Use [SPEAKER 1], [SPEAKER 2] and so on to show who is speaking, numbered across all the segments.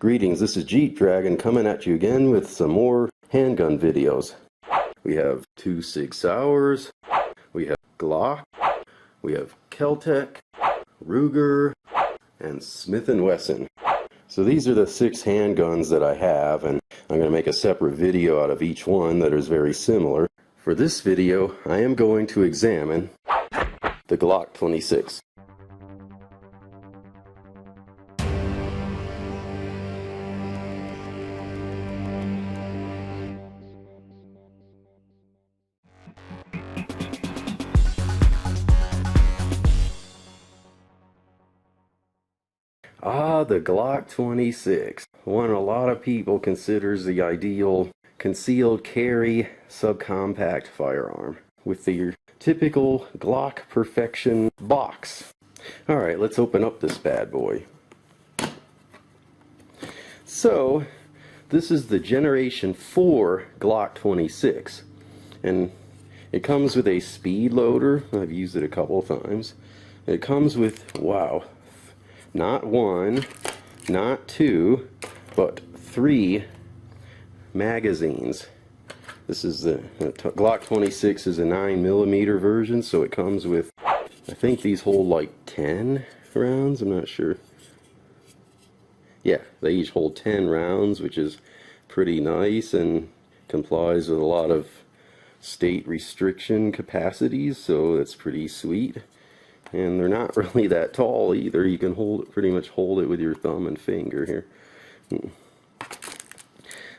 [SPEAKER 1] Greetings, this is Jeep Dragon coming at you again with some more handgun videos. We have 2 Sig Sauers, we have Glock, we have Kel-Tec, Ruger, and Smith & Wesson. So these are the 6 handguns that I have, and I'm going to make a separate video out of each one that is very similar. For this video, I am going to examine the Glock 26. The Glock 26, one a lot of people considers the ideal concealed carry subcompact firearm with the typical Glock perfection box. Alright, let's open up this bad boy. So, this is the Generation 4 Glock 26, and it comes with a speed loader. I've used it a couple of times. It comes with, wow, not 1, not 2, but 3 magazines. This is the Glock 26 is a 9mm version, so it comes with, I think these hold like 10 rounds, I'm not sure. Yeah, they each hold 10 rounds, which is pretty nice and complies with a lot of state restriction capacities, so that's pretty sweet. And they're not really that tall either. You can hold it, pretty much hold it with your thumb and finger here.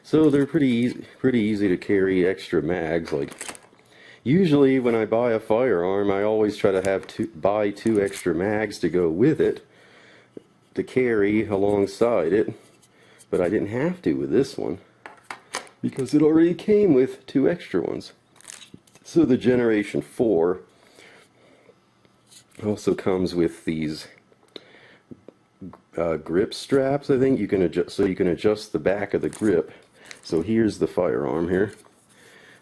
[SPEAKER 1] So they're pretty easy to carry extra mags. Like, usually when I buy a firearm, I always try to buy 2 extra mags to go with it to carry alongside it. But I didn't have to with this one because it already came with 2 extra ones. So the Generation 4 also comes with these grip straps. I think you can adjust, so you can adjust the back of the grip. So here's the firearm here,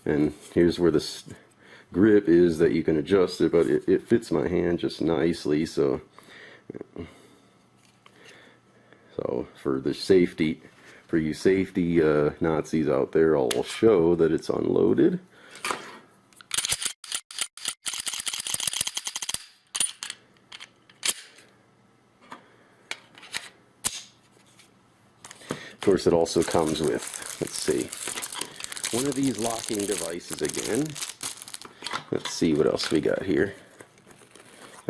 [SPEAKER 1] and here's where the grip is that you can adjust it, but it fits my hand just nicely. So for the safety, for you safety Nazis out there, I'll show that it's unloaded. Of course, it also comes with, let's see, one of these locking devices again. Let's see what else we got here.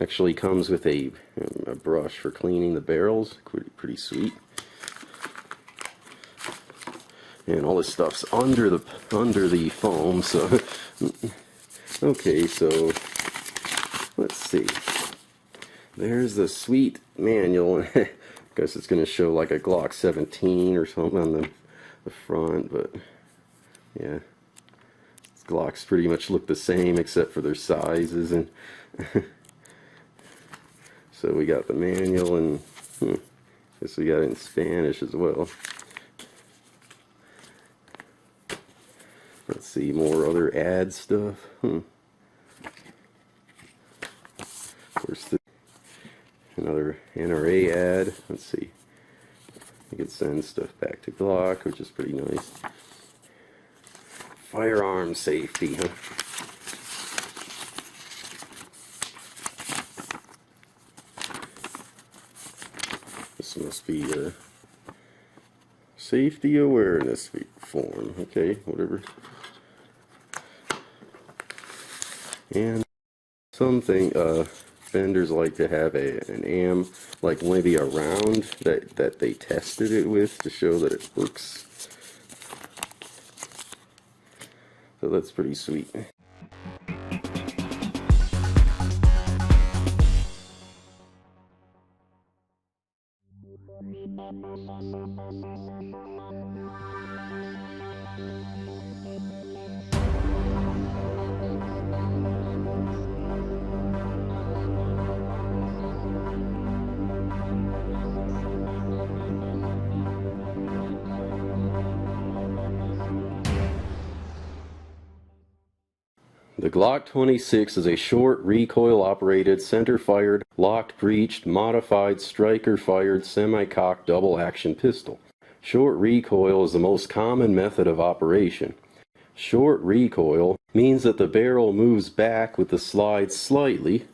[SPEAKER 1] Actually comes with a brush for cleaning the barrels. Pretty sweet. And all this stuff's under the foam. So okay, so let's see. There's the sweet manual. Guess it's going to show like a Glock 17 or something on the front, but yeah, Glocks pretty much look the same except for their sizes. And so we got the manual, and guess we got it in Spanish as well. Let's see, more other ad stuff. Of course, another NRA ad. Let's see. You can send stuff back to Glock, which is pretty nice. Firearm safety, huh? This must be a safety awareness form. Okay, whatever. And something, vendors like to have an like maybe a round that they tested it with to show that it works. So that's pretty sweet. The Glock 26 is a short, recoil-operated, center-fired, locked-breeched, modified, striker-fired, semi-cocked double-action pistol. Short recoil is the most common method of operation. Short recoil means that the barrel moves back with the slide slightly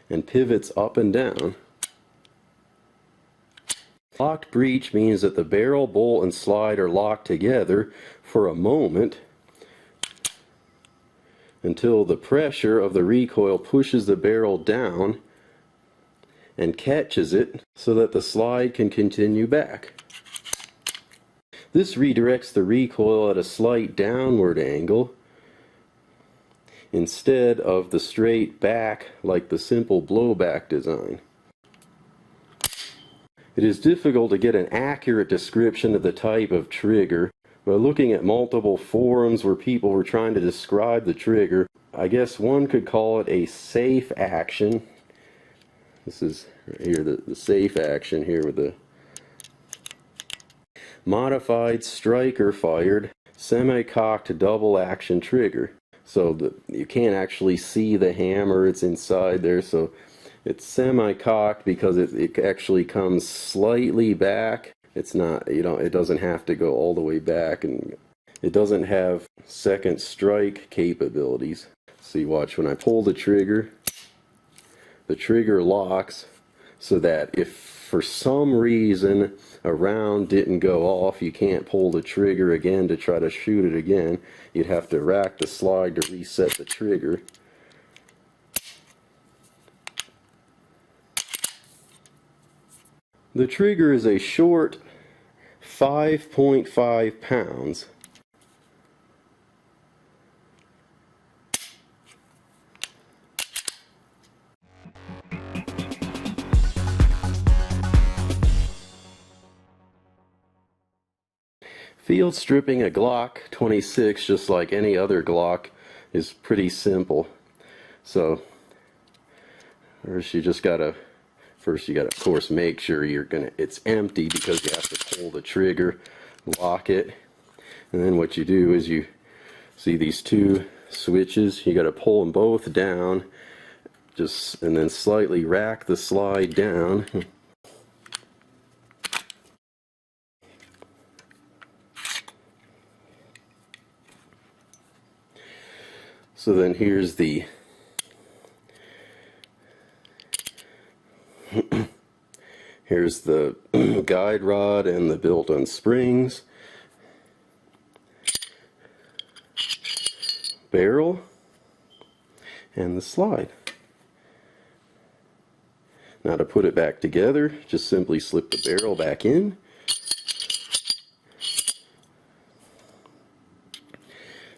[SPEAKER 1] and pivots up and down. Locked breech means that the barrel, bolt, and slide are locked together for a moment until the pressure of the recoil pushes the barrel down and catches it so that the slide can continue back. This redirects the recoil at a slight downward angle instead of the straight back like the simple blowback design. It is difficult to get an accurate description of the type of trigger. By looking at multiple forums where people were trying to describe the trigger, I guess one could call it a safe action. This is right here, the safe action here with the modified striker fired semi-cocked double action trigger. So you can't actually see the hammer, it's inside there, so it's semi-cocked because it actually comes slightly back. It's not, it doesn't have to go all the way back, and it doesn't have second strike capabilities. See, watch, when I pull the trigger locks so that if for some reason a round didn't go off, you can't pull the trigger again to try to shoot it again. You'd have to rack the slide to reset the trigger. The trigger is a short 5.5 pounds. Field stripping a Glock 26, just like any other Glock, is pretty simple. So first you gotta of course make sure it's empty, because you have to pull the trigger, lock it, and then what you do is you see these two switches, you gotta pull them both down, and then slightly rack the slide down. So then here's the guide rod and the built-in springs, barrel, and the slide. Now to put it back together, just simply slip the barrel back in.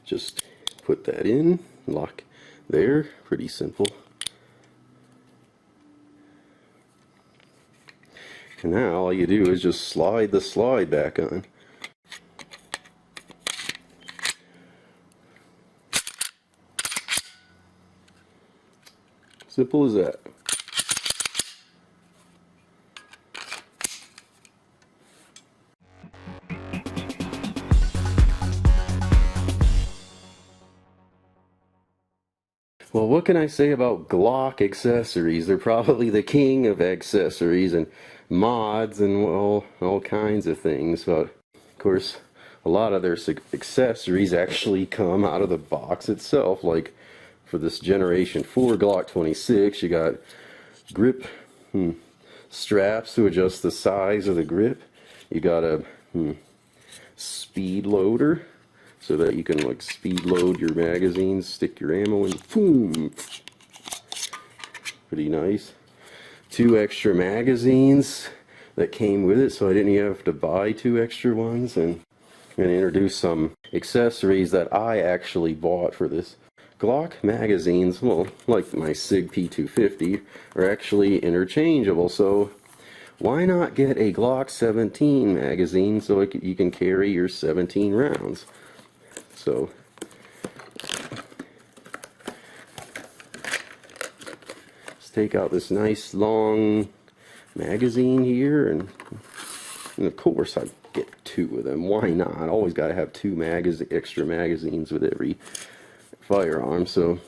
[SPEAKER 1] Just put that in, lock there, pretty simple. And now all you do is just slide the slide back on. Simple as that. Well, what can I say about Glock accessories? They're probably the king of accessories and mods and all kinds of things. But of course, a lot of their accessories actually come out of the box itself. Like for this Generation 4 Glock 26, you got grip straps to adjust the size of the grip. You got a speed loader, so that you can like speed load your magazines, stick your ammo in, boom. Pretty nice. 2 extra magazines that came with it, so I didn't have to buy 2 extra ones. And I'm going to introduce some accessories that I actually bought for this. Glock magazines, well, like my SIG P250, are actually interchangeable, so why not get a Glock 17 magazine so you can carry your 17 rounds? So let's take out this nice long magazine here, and of course I get 2 of them. Why not? Always got to have 2 extra magazines with every firearm. So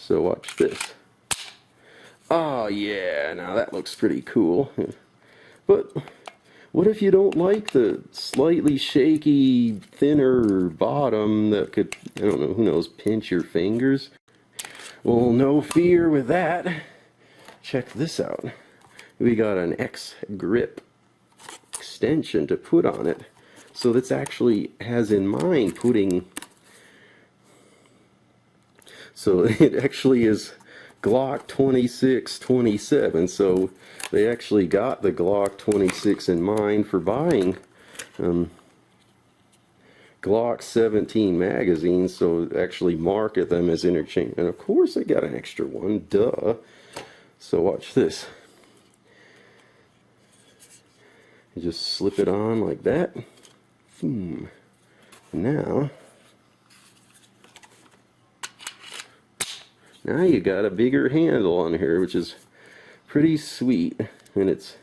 [SPEAKER 1] watch this. Oh yeah, now that looks pretty cool. But what if you don't like the slightly shaky, thinner bottom that could, I don't know, who knows, pinch your fingers? Well, no fear with that. Check this out. We got an X-grip extension to put on it. So this actually has in mind putting, so it actually is Glock 26, 27. So they actually got the Glock 26 in mind for buying Glock 17 magazines, so actually market them as interchange. And of course I got an extra one, duh. So watch this. You just slip it on like that. Now you got a bigger handle on here, which is pretty sweet, and it's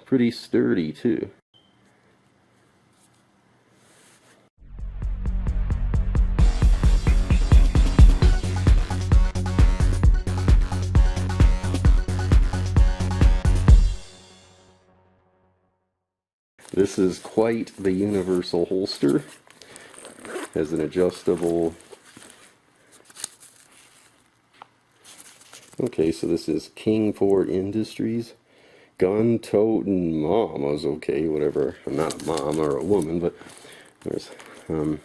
[SPEAKER 1] pretty sturdy too. This is quite the universal holster. Has an adjustable. Okay, so this is Kingport Industries. Gun-toting mamas, okay, whatever. I'm not a mom or a woman, but there's, you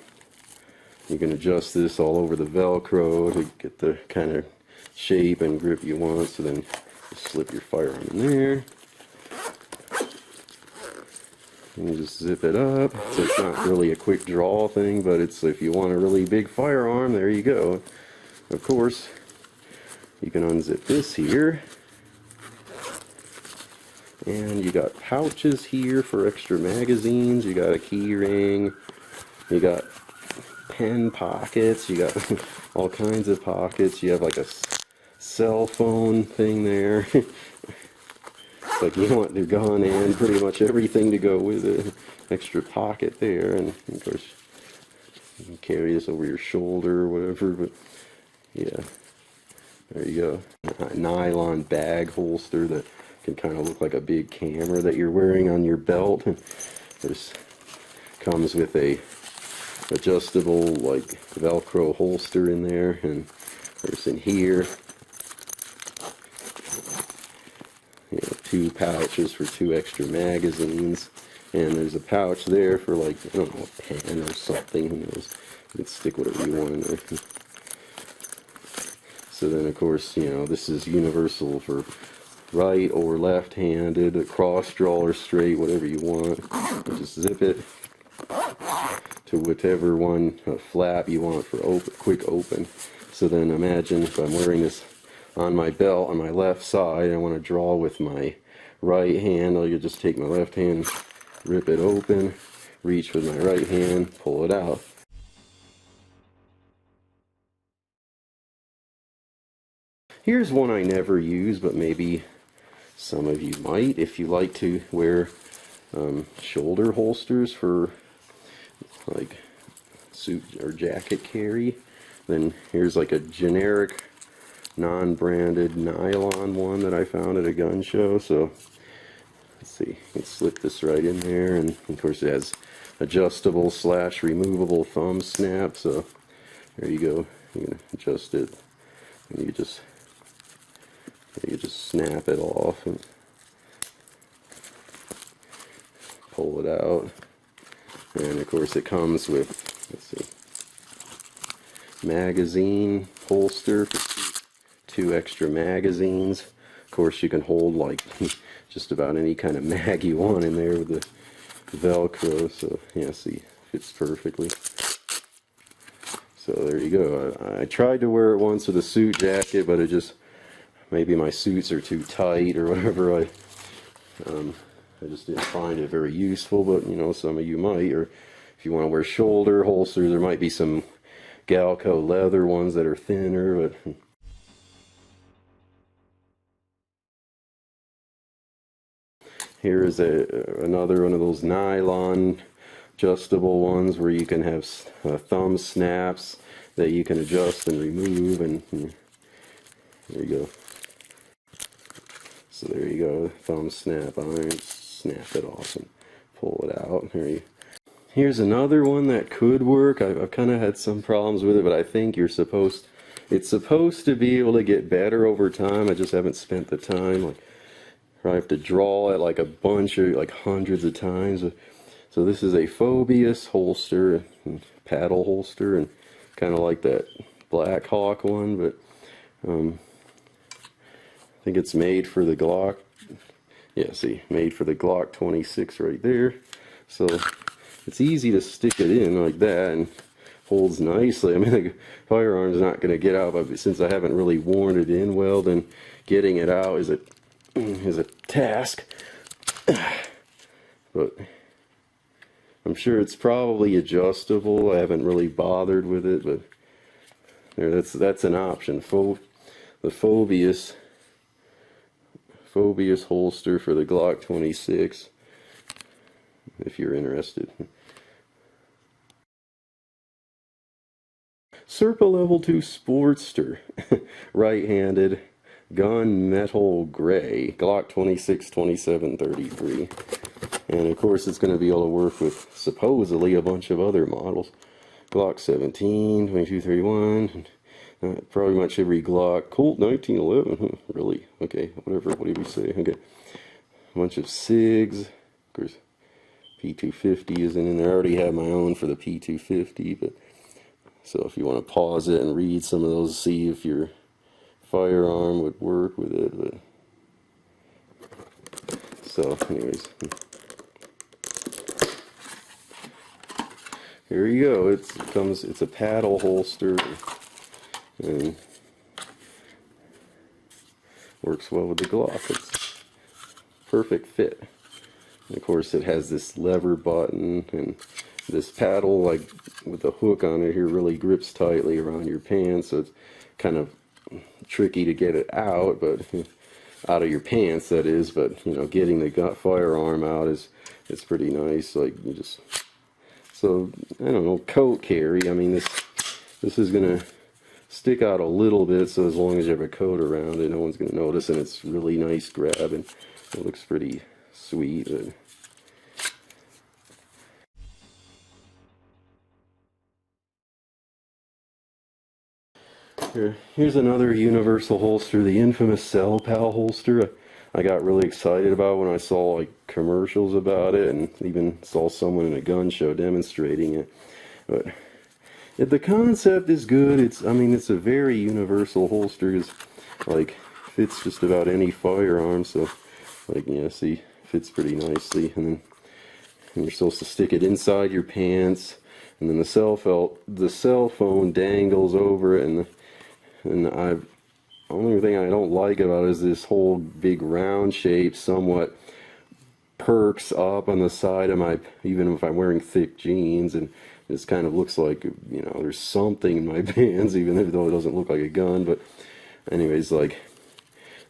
[SPEAKER 1] can adjust this all over the Velcro to get the kind of shape and grip you want. So then you slip your firearm in there. And you just zip it up. So it's not really a quick draw thing, but it's if you want a really big firearm, there you go. Of course, you can unzip this here. And you got pouches here for extra magazines. You got a key ring. You got pen pockets. You got all kinds of pockets. You have like a cell phone thing there. Like you want your gun and pretty much everything to go with it. Extra pocket there, and of course you can carry this over your shoulder or whatever, but yeah, there you go. A nylon bag holster that can kind of look like a big camera that you're wearing on your belt. This comes with a adjustable like Velcro holster in there, and there's in here. You know, 2 pouches for 2 extra magazines, and there's a pouch there for like, I don't know, a pen or something. Who knows? You can stick whatever you want in there. So then, of course, you know, this is universal for right or left-handed, a cross draw or straight, whatever you want. You just zip it to whichever one flap you want for open, quick open. So then imagine if I'm wearing this on my belt on my left side, I want to draw with my right hand. I'll just take my left hand, rip it open, reach with my right hand, pull it out. Here's one I never use, but maybe some of you might if you like to wear shoulder holsters for like suit or jacket carry. Then here's like a generic non-branded nylon one that I found at a gun show. So let's see, you can slip this right in there, and of course it has adjustable / removable thumb snap. So there you go. You can adjust it, and you just snap it off and pull it out. And of course it comes with, let's see, magazine holster for 2 extra magazines. Of course you can hold like just about any kind of mag you want in there with the Velcro. So yeah, see, fits perfectly. So there you go. I tried to wear it once with a suit jacket, but it just, maybe my suits are too tight or whatever. I just didn't find it very useful, but you know, some of you might. Or if you want to wear shoulder holsters, there might be some Galco leather ones that are thinner, but here is another one of those nylon adjustable ones where you can have thumb snaps that you can adjust and remove, and there you go. So there you go, thumb snap iron, snap it off and pull it out. Here's another one that could work. I've kind of had some problems with it, but I think it's supposed to be able to get better over time. I just haven't spent the time. Like, I have to draw it like a bunch of, like hundreds of times. So this is a Phobius holster, paddle holster, and kind of like that Black Hawk one, but I think it's made for the Glock. Yeah, see, made for the Glock 26 right there. So it's easy to stick it in like that and holds nicely. I mean, the firearm's not going to get out, but since I haven't really worn it in well, then getting it out is a task. But I'm sure it's probably adjustable. I haven't really bothered with it, but there, that's an option. The Phobius holster for the Glock 26, if you're interested. Serpa Level 2 Sportster, right-handed, gun metal gray, Glock 26, 27, 33. And of course it's going to be able to work with supposedly a bunch of other models. Glock 17, 22, 31, probably much every Glock. Colt 1911, really? Okay, whatever, what did we say? Okay, a bunch of SIGs, of course P250 isn't in there. I already have my own for the P250, but so if you want to pause it and read some of those, see if your firearm would work with it. But so anyways, here you go. It's a paddle holster and works well with the Glock. It's perfect fit. And of course it has this lever button, and this paddle, like with the hook on it here, really grips tightly around your pants, so it's kind of tricky to get it out, but out of your pants, that is. But you know, getting the firearm out is pretty nice. Like, you just, so I don't know, coat carry. I mean, this is gonna stick out a little bit, so as long as you have a coat around it, no one's gonna notice, and it's really nice grab, and it looks pretty sweet. But here's another universal holster, the infamous Cell Pal holster. I got really excited about when I saw like commercials about it, and even saw someone in a gun show demonstrating it. But the concept is good. I mean, it's a very universal holster. It's like fits just about any firearm. So, like, yeah, see, fits pretty nicely. And you're supposed to stick it inside your pants, and then the cell phone dangles over it, and the only thing I don't like about it is this whole big round shape somewhat perks up on the side of my, even if I'm wearing thick jeans, and this kind of looks like, you know, there's something in my pants, even though it doesn't look like a gun. But anyways, like,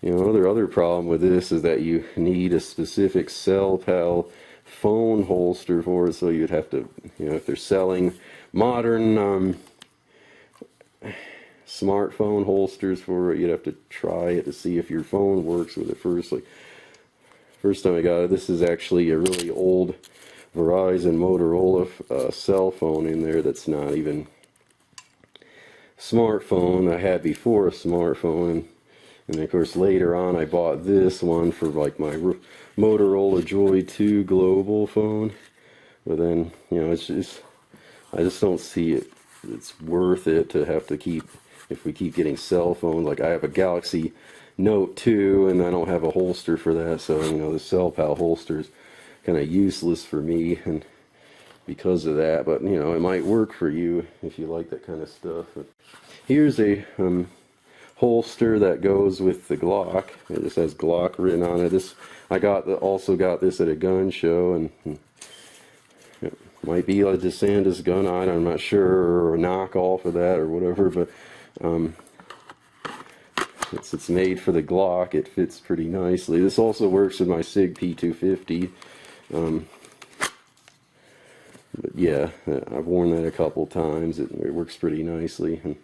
[SPEAKER 1] you know, other problem with this is that you need a specific Cell Pal phone holster for it, so you'd have to, you know, if they're selling modern smartphone holsters for it, you'd have to try it to see if your phone works with it first. Like, first time I got it, this is actually a really old Verizon Motorola cell phone in there that's not even smartphone. I had before a smartphone, and of course later on I bought this one for like my Motorola Joy 2 Global phone. But then, you know, it's just, I just don't see it's worth it to have to keep, if we keep getting cell phones. Like, I have a Galaxy Note 2 and I don't have a holster for that, so, you know, the Cell Pal holster is kind of useless for me, and because of that. But, you know, it might work for you if you like that kind of stuff. But here's a holster that goes with the Glock. It just has Glock written on it. I also got this at a gun show, and it might be a DeSantis gun. I'm not sure, or a knockoff of that or whatever, but it's made for the Glock. It fits pretty nicely. This also works with my SIG P250. But yeah, I've worn that a couple times. It works pretty nicely. And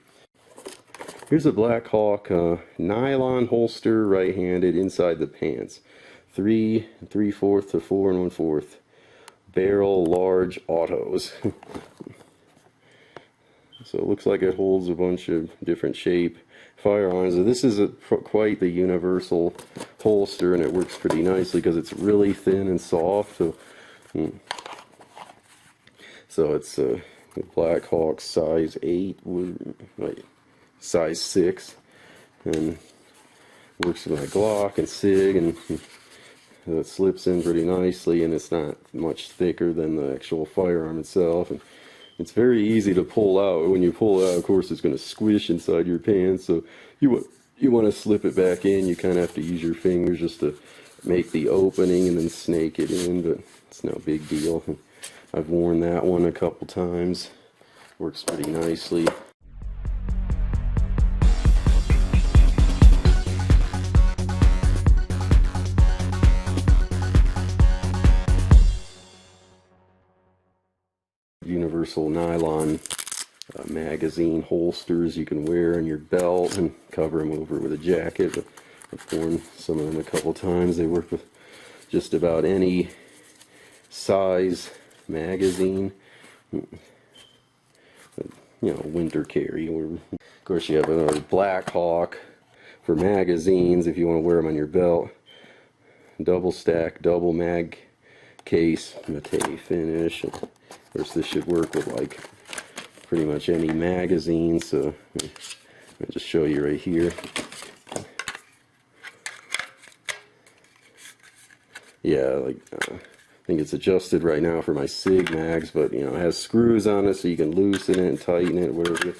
[SPEAKER 1] Here's a Black Hawk nylon holster, right-handed, inside the pants. 3 3/4 to 4 1/4 barrel, large autos. So it looks like it holds a bunch of different shape firearms. This is quite the universal holster, and it works pretty nicely because it's really thin and soft. So it's a Black Hawk size 8, size 6, and works with my Glock and SIG, and it slips in pretty nicely, and it's not much thicker than the actual firearm itself, and it's very easy to pull out. When you pull it out, of course, it's going to squish inside your pants, so you want to slip it back in. You kind of have to use your fingers just to make the opening and then snake it in, but it's no big deal. I've worn that one a couple times. Works pretty nicely. Universal nylon magazine holsters you can wear in your belt and cover them over with a jacket. I've worn some of them a couple times. They work with just about any size magazine, winter carry. Of course, you have another Black Hawk for magazines if you want to wear them on your belt. Double stack, double mag case, matte finish. Of course, this should work with like pretty much any magazine. So I'll just show you right here. Yeah, I think it's adjusted right now for my SIG mags, but it has screws on it so you can loosen it and tighten it, whatever.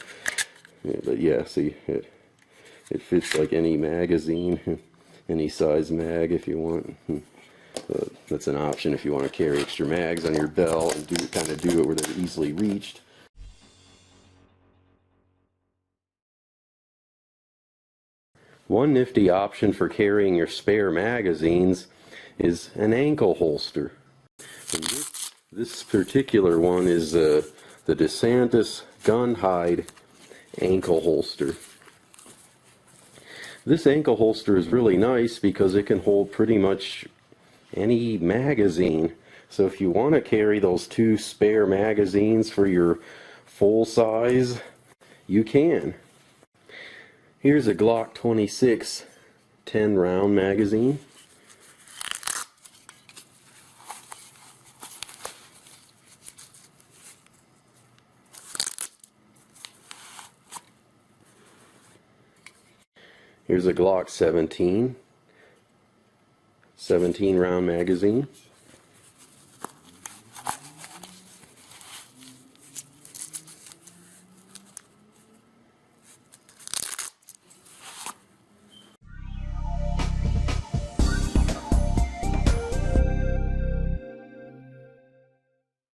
[SPEAKER 1] Yeah, but yeah, see, it fits like any magazine, any size mag if you want. That's an option if you want to carry extra mags on your belt and do it where they're easily reached. One nifty option for carrying your spare magazines is an ankle holster. And this particular one is the DeSantis gun hide ankle holster. This ankle holster is really nice because it can hold pretty much any magazine. So if you want to carry those 2 spare magazines for your full size, you can. Here's a Glock 26 10 round magazine. Here's a Glock 17 round magazine.